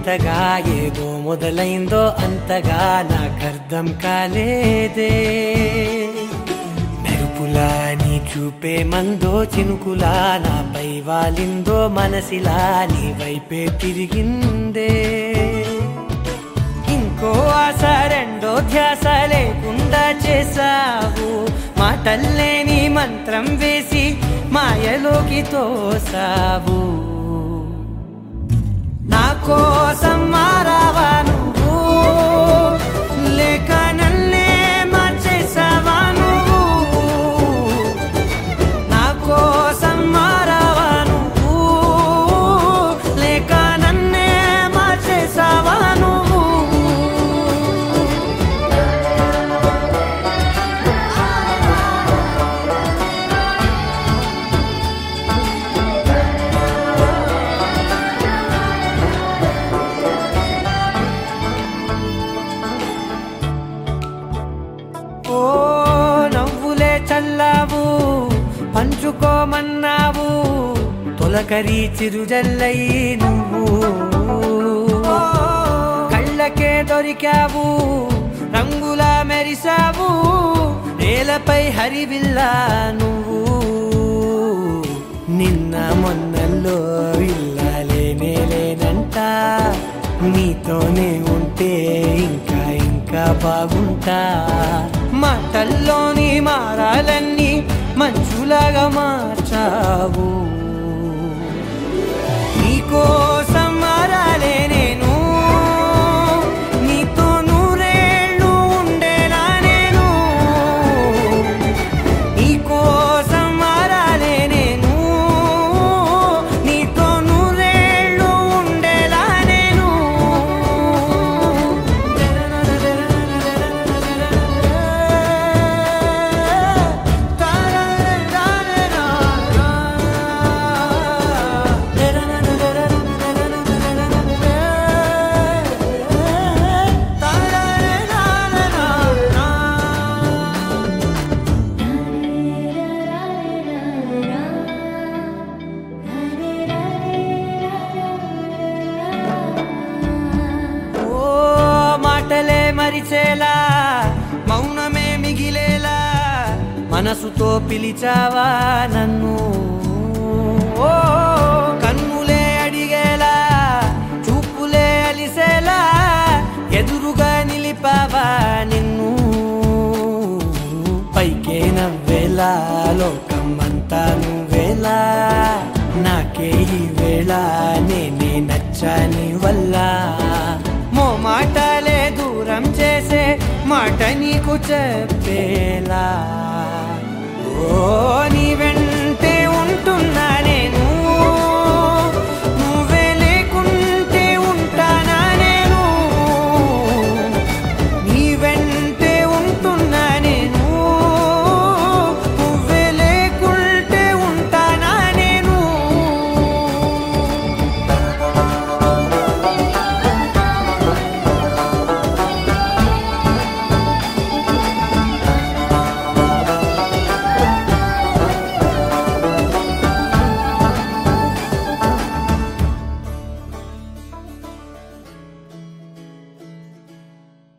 వింతగా ఏదో మొదలైందో అంతగా నాకర్థం కాలేదే. మెరుపులా నీ చూపే మందో చినుకులా నాపై వాలిందో మనసిలా నీ వైపే తిరిగిందే. ఇంకో ఆశ రెండో ధ్యాస లేకుండా చేసావు, మాటల్లే నీ మంత్రం వేసి మాయలోకి తోసావు. నా కోసం మారావా నువ్వు, లేక నన్నే మార్చేసావా నువ్వు? నా కోసం మారావా నువ్వు, లేక నన్నే మార్చేసావా నువ్వు? ఓ నవ్వులే చల్లావు, పంచుకోమన్నావు, తొలకరి చిరుజల్లై నువ్వు. కళ్ళకే దొరికావు, రంగులా మెరిసావు, నేలపై హరివిల్లా నువ్వు. నిన్న మొన్నల్లో ఇల్లాలేనే లేనంట, నీతోనే ఉంటే ఇంకా ఇంకా బాగుంటా. మాటల్లోని మారాలన్నీ మంచులాగా మార్చావు. నీకోసం మారాలే నేను, నీతో నూరేళ్ళు ఉండేలా నేను. నీకోసం మారాలే నేను, నీతో నూరేళ్ళు ఉండేలా నేను. మాటలే మరిచేలా, మౌనమే మిగిలేలా, మనసుతో పిలిచావా నన్ను. ఓ కన్నులే అడిగేలా, చూపులే అలిసేలా, ఎదురుగా నిలిపావా నిన్ను. పైకే నవ్వేలా, లోకం అంతా నువ్వేలా, నాకే ఈ వేళ నేనే నచ్చాని వల్ల. మాటలే దూరం చేసే మాట నీకు చెప్పేలా. ఓ నీ వెంటే ఉంటున్నానే,